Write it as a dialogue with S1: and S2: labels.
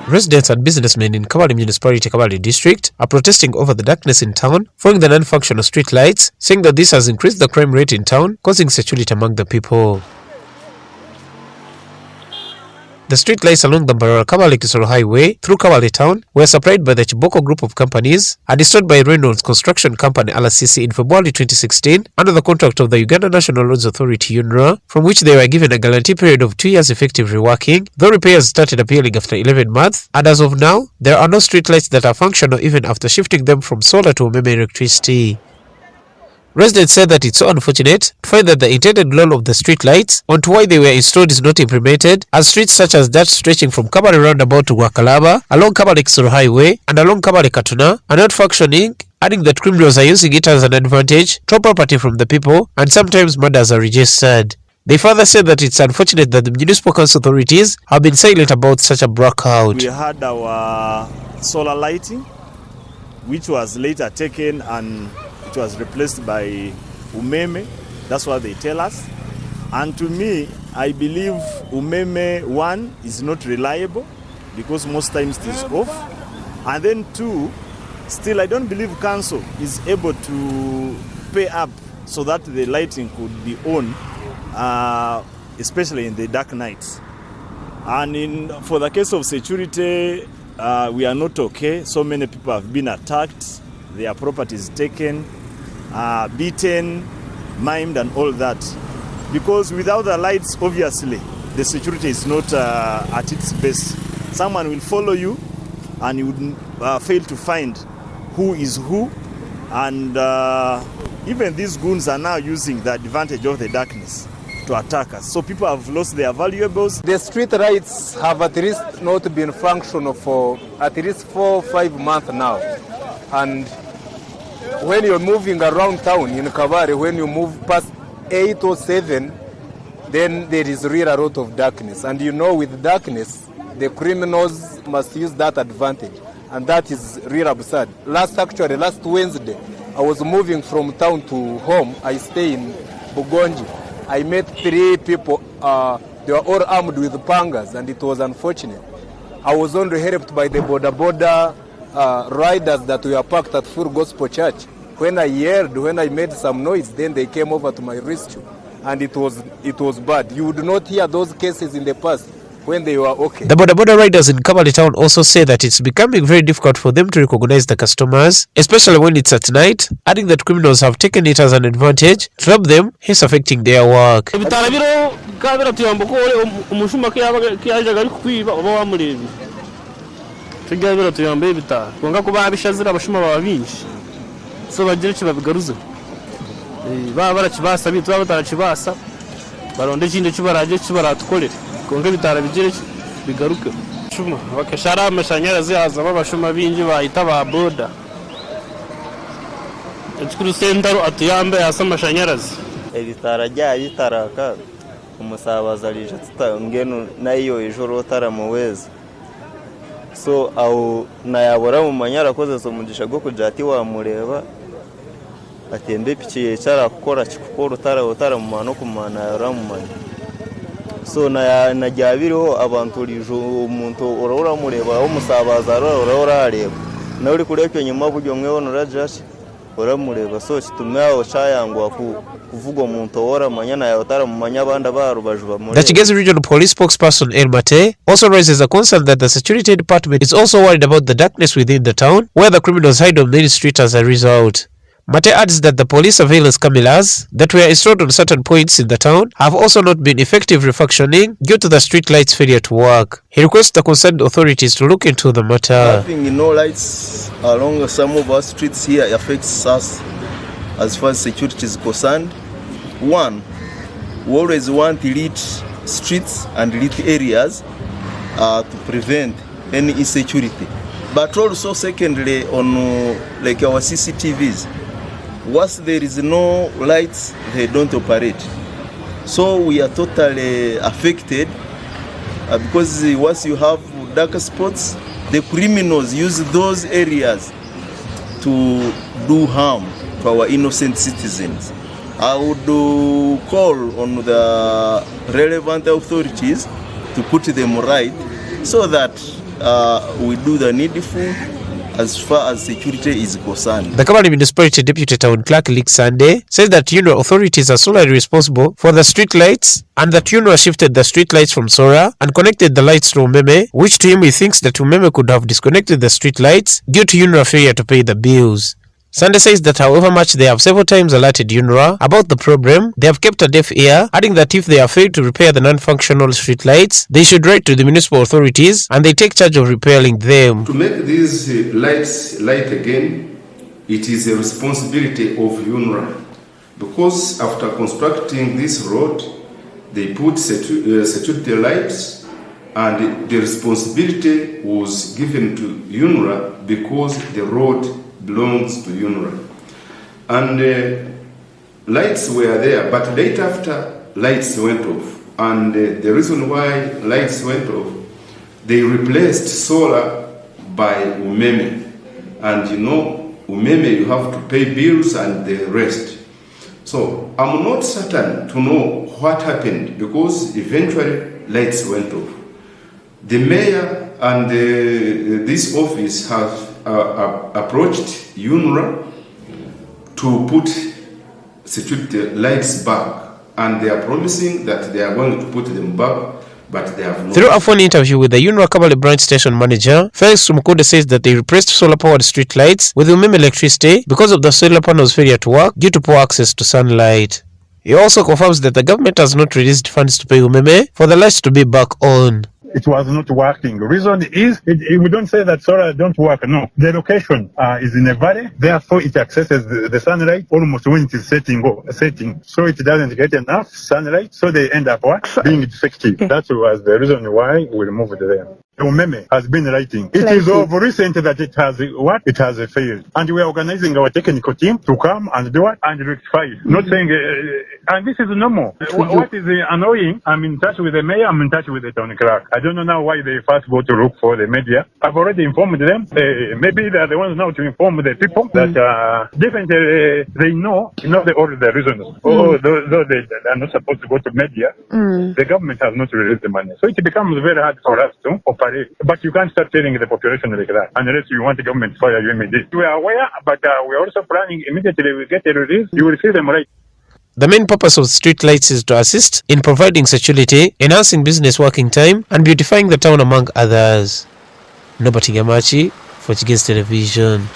S1: Residents and businessmen in Kabale municipality, Kabale district, are protesting over the darkness in town, following the non-functional street lights, saying that this has increased the crime rate in town, causing insecurity among the people. The street lights along the Mbarara Kabale Kisoro highway through Kabale town were supplied by the Kibooko group of companies and installed by Reynolds construction company-RCC in February 2016 under the contract of the Uganda National Roads Authority UNRA, from which they were given a guarantee period of 2 years effective reworking, though repairs started appearing after 11 months, and as of now, there are no street lights that are functional even after shifting them from solar to Umeme Electricity. Residents said that it's so unfortunate to find that the intended role of the street lights onto why they were installed is not implemented, as streets such as that stretching from Kabale roundabout to Wakalaba, along Kabale Kisoro highway and along Kabale Katuna are not functioning, adding that criminals are using it as an advantage to property from the people, and sometimes murders are registered. They further said that it's unfortunate that the municipal council authorities have been silent about such a blackout.
S2: We had our solar lighting, which was later taken and it was replaced by Umeme. That's what they tell us. And to me, I believe Umeme 1 is not reliable because most times it is off. And then 2, still I don't believe council is able to pay up so that the lighting could be on, especially in the dark nights. And for the case of security, we are not okay. So many people have been attacked, their properties taken, beaten, maimed and all that. Because without the lights, obviously, the security is not at its best. Someone will follow you and you would fail to find who is who. And even these goons are now using the advantage of the darkness to attack us. So people have lost their valuables.
S3: The street lights have at least not been functional for at least 4 or 5 months now. And when you're moving around town in Kabale, when you move past 8 or 7, then there is really a lot of darkness. And you know, with darkness, the criminals must use that advantage. And that is really absurd. Last Wednesday, I was moving from town to home. I stay in Bugonji. I met 3 people. They were all armed with pangas, and it was unfortunate. I was only helped by the border riders that were parked at Full Gospel Church. When I yelled, when I made some noise, then they came over to my rescue, and it was bad. You would not hear those cases in the past when they were okay.
S1: The border riders in Kabale town also say that it's becoming very difficult for them to recognize the customers, especially when it's at night, adding that criminals have taken it as an advantage to rob them, hence affecting their work.
S4: So bagira kibabigaruza baba barakibasa bitu baba batakibasa baronde kindi kibaraje kibaratukorera konge bitara bigire bigaruke shuma bakashara amashanyarazi haza babashuma bingi bahita ba boda ekuru sentaro atuyambe asa amashanyarazi
S5: ebitara jya bitaraka umusabaza rije tutangeno nayo ijoro taramuweza so au nayabora mu manyara koze so mugisha go kujati wa mureba atembe pichi yecara gukora kikukora utara mu mano kumana yara mu manya so najyabiriho abantu rijo umuntu orora mureba umusabaza orora areba na uri kureke nyuma buryo mwe onora just oramureba so kitumyaho cyayangwa kuvuga umuntu ora manyana yotara mu manya banda barubaju bamure.
S1: The Kigezi Regional Police spokesperson El Mate also raises a concern that the security department is also worried about the darkness within the town, where the criminals hide on Main Street as a result. Mate adds that the police surveillance cameras that were installed on certain points in the town have also not been effective refunctioning due to the street lights failure to work. He requests the concerned authorities to look into the matter.
S6: Having no lights along some of our streets here affects us as far as security is concerned. One, we always want lit streets and lit areas to prevent any insecurity. But also secondly, on like our CCTVs, once there is no lights, they don't operate. So we are totally affected because once you have dark spots, the criminals use those areas to do harm to our innocent citizens. I would call on the relevant authorities to put them right so that we do the needful as far as security is concerned.
S1: The Kabale Municipality Deputy Town Clerk Lick Sunday says that UNRA authorities are solely responsible for the street lights and that UNRA shifted the street lights from Sora and connected the lights to Umeme, which to him he thinks that Umeme could have disconnected the street lights due to UNRA failure to pay the bills. Sunday says that however much they have several times alerted UNRA about the problem, they have kept a deaf ear, adding that if they have failed to repair the non-functional street lights, they should write to the municipal authorities and they take charge of repairing them.
S7: To make these lights light again, it is a responsibility of UNRA, because after constructing this road, they put security lights, and the responsibility was given to UNRA because the road belongs to UNRA. And lights were there, but late after, lights went off. And the reason why lights went off, they replaced solar by Umeme. And you know, Umeme, you have to pay bills and the rest. So I'm not certain to know what happened, because eventually lights went off. The mayor and this office have approached UNRA to put security lights back, and they are promising that they are going to put them back, but they have not.
S1: Through a phone interview with the UNRA Kabale branch station manager, Felix Mkude says that they replaced solar-powered street lights with Umeme Electricity because of the solar panels' failure to work due to poor access to sunlight. He also confirms that the government has not released funds to pay Umeme for the lights to be back on.
S8: It was not working. The reason is, we don't say that solar don't work. No, the location is in a valley, therefore it accesses the sunlight almost when it is setting. So it doesn't get enough sunlight, so they end up being defective. That was the reason why we removed it there. Umeme has been lighting. It is of recent that it has It has failed. And we are organizing our technical team to come and do it and rectify it. Not saying, and this is normal. What is annoying, I'm in touch with the mayor, I'm in touch with the town clerk. I don't know now why they first go to look for the media. I've already informed them. Maybe they are the ones now to inform the people that definitely they know all the reasons. Though they are not supposed to go to media, the government has not released the money. So it becomes very hard for us to operate. But you can't start telling the population like that unless you want the government to fire you immediately. We are aware, but we are also planning immediately we get a release, you will see them right.
S1: The main purpose of street lights is to assist in providing security, enhancing business working time, and beautifying the town among others. Nobati Gamachi for Chigen's Television.